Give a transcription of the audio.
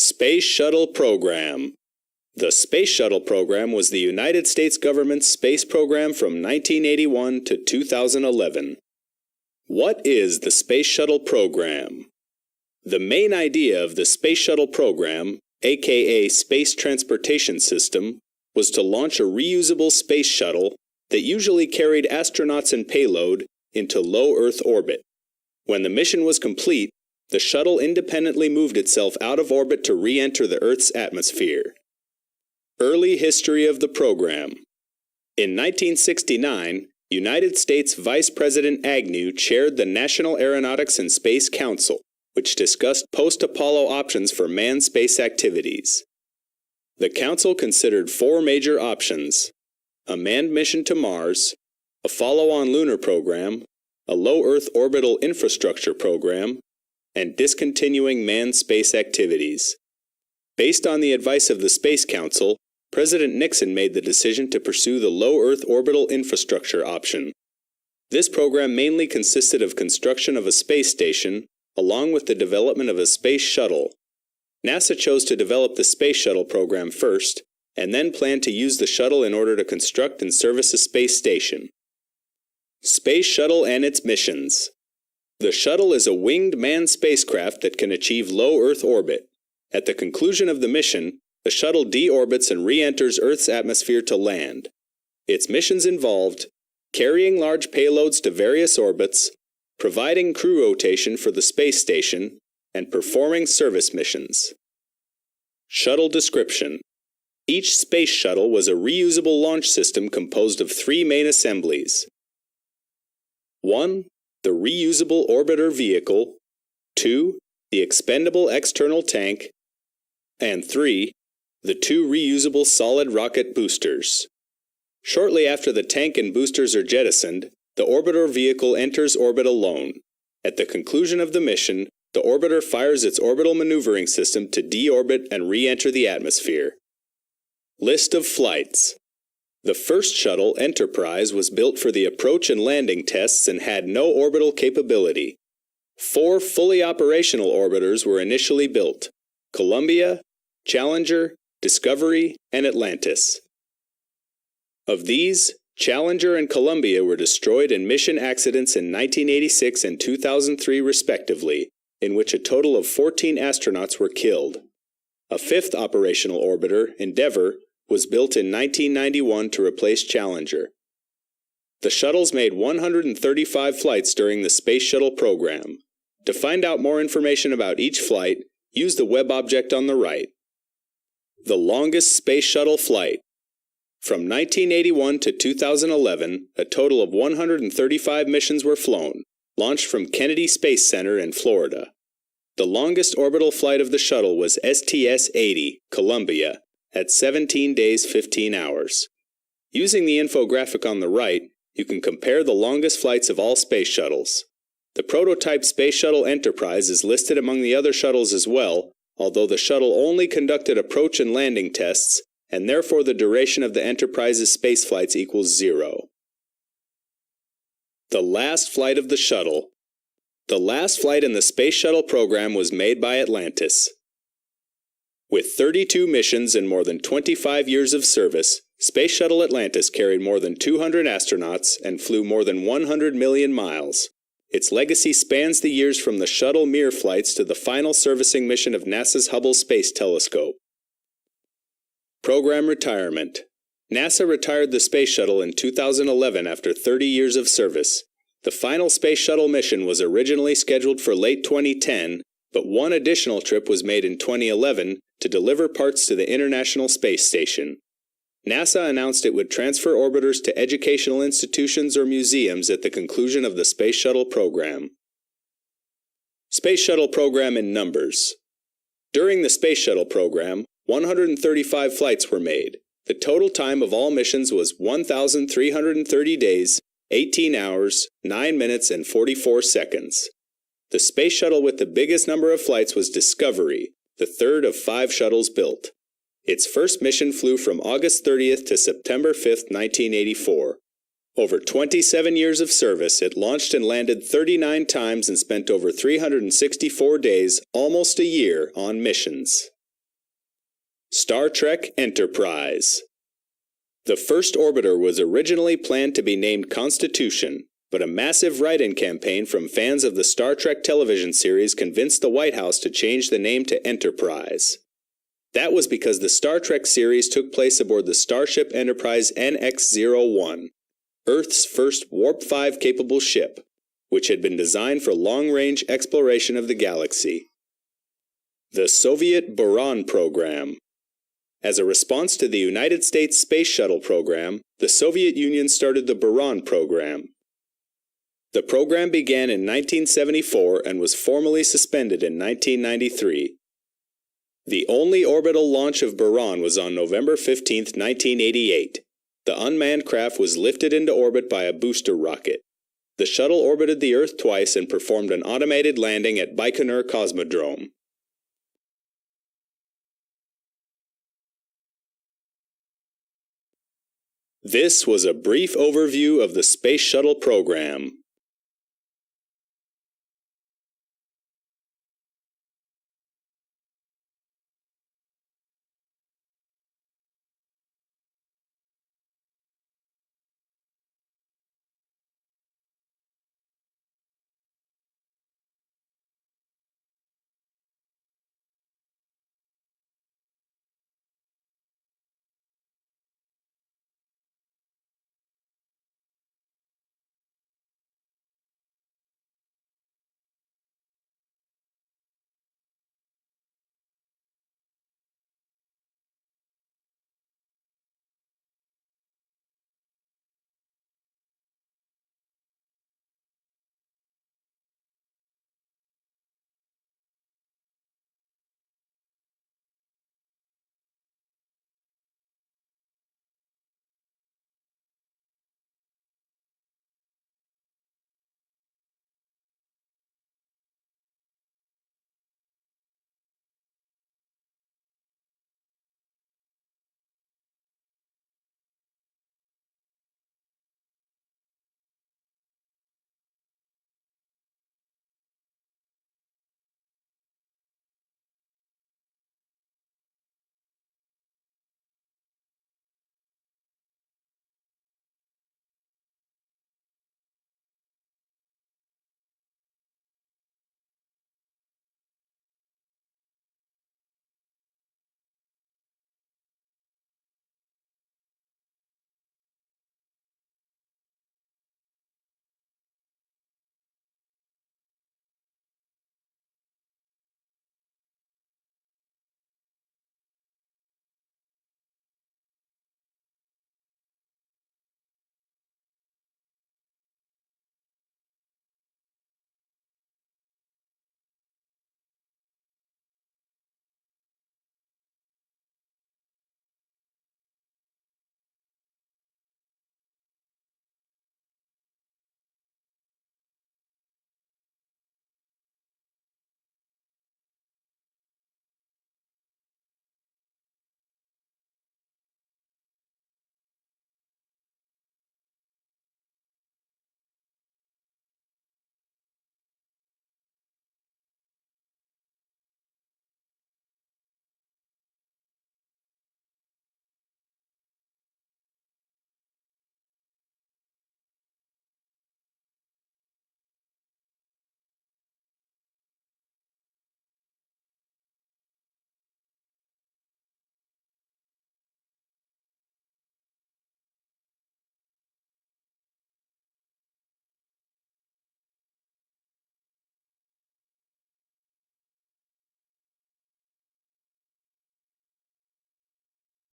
Space Shuttle Program. The Space Shuttle program was the United States government's space program from 1981 to 2011. What is the Space Shuttle program? The main idea of the Space Shuttle program, aka Space Transportation System, was to launch a reusable space shuttle that usually carried astronauts and payload into low Earth orbit. When the mission was complete, the shuttle independently moved itself out of orbit to re-enter the Earth's atmosphere. Early history of the program. In 1969, United States Vice President Agnew chaired the National Aeronautics and Space Council, which discussed post-Apollo options for manned space activities. The Council considered four major options: a manned mission to Mars, a follow-on lunar program, a low Earth orbital infrastructure program, and discontinuing manned space activities. Based on the advice of the Space Council, President Nixon made the decision to pursue the low Earth orbital infrastructure option. This program mainly consisted of construction of a space station, along with the development of a space shuttle. NASA chose to develop the Space Shuttle program first, and then planned to use the shuttle in order to construct and service a space station. Space Shuttle and its missions. The shuttle is a winged manned spacecraft that can achieve low Earth orbit. At the conclusion of the mission, the shuttle deorbits and re-enters Earth's atmosphere to land. Its missions involved carrying large payloads to various orbits, providing crew rotation for the space station, and performing service missions. Shuttle description. Each space shuttle was a reusable launch system composed of three main assemblies. 1. The reusable orbiter vehicle, 2. The expendable external tank, and 3. The two reusable solid rocket boosters. Shortly after the tank and boosters are jettisoned, the orbiter vehicle enters orbit alone. At the conclusion of the mission, the orbiter fires its orbital maneuvering system to deorbit and re-enter the atmosphere. List of flights. The first shuttle, Enterprise, was built for the approach and landing tests and had no orbital capability. 4 fully operational orbiters were initially built: Columbia, Challenger, Discovery, and Atlantis. Of these, Challenger and Columbia were destroyed in mission accidents in 1986 and 2003 respectively, in which a total of 14 astronauts were killed. A 5th operational orbiter, Endeavour, was built in 1991 to replace Challenger. The shuttles made 135 flights during the Space Shuttle program. To find out more information about each flight, use the web object on the right. The longest Space Shuttle flight. From 1981 to 2011, a total of 135 missions were flown, launched from Kennedy Space Center in Florida. The longest orbital flight of the shuttle was STS-80, Columbia, at 17 days 15 hours. Using the infographic on the right, you can compare the longest flights of all space shuttles. The prototype Space Shuttle Enterprise is listed among the other shuttles as well, although the shuttle only conducted approach and landing tests, and therefore the duration of the Enterprise's spaceflights equals 0. The last flight of the shuttle. The last flight in the Space Shuttle program was made by Atlantis. With 32 missions and more than 25 years of service, Space Shuttle Atlantis carried more than 200 astronauts and flew more than 100 million miles. Its legacy spans the years from the shuttle Mir flights to the final servicing mission of NASA's Hubble Space Telescope. Program retirement. NASA retired the Space Shuttle in 2011 after 30 years of service. The final Space Shuttle mission was originally scheduled for late 2010, but one additional trip was made in 2011 to deliver parts to the International Space Station. NASA announced it would transfer orbiters to educational institutions or museums at the conclusion of the Space Shuttle program. Space Shuttle program in numbers. During the Space Shuttle program, 135 flights were made. The total time of all missions was 1,330 days, 18 hours, 9 minutes, and 44 seconds. The space shuttle with the biggest number of flights was Discovery, the third of 5 shuttles built. Its first mission flew from August 30th to September 5th, 1984. Over 27 years of service, it launched and landed 39 times and spent over 364 days, almost a year, on missions. Star Trek Enterprise. The first orbiter was originally planned to be named Constitution, but a massive write-in campaign from fans of the Star Trek television series convinced the White House to change the name to Enterprise. That was because the Star Trek series took place aboard the Starship Enterprise NX-01, Earth's first Warp-5 capable ship, which had been designed for long-range exploration of the galaxy. The Soviet Buran program. As a response to the United States Space Shuttle program, the Soviet Union started the Buran program. The program began in 1974 and was formally suspended in 1993. The only orbital launch of Buran was on November 15, 1988. The unmanned craft was lifted into orbit by a booster rocket. The shuttle orbited the Earth twice and performed an automated landing at Baikonur Cosmodrome. This was a brief overview of the Space Shuttle program.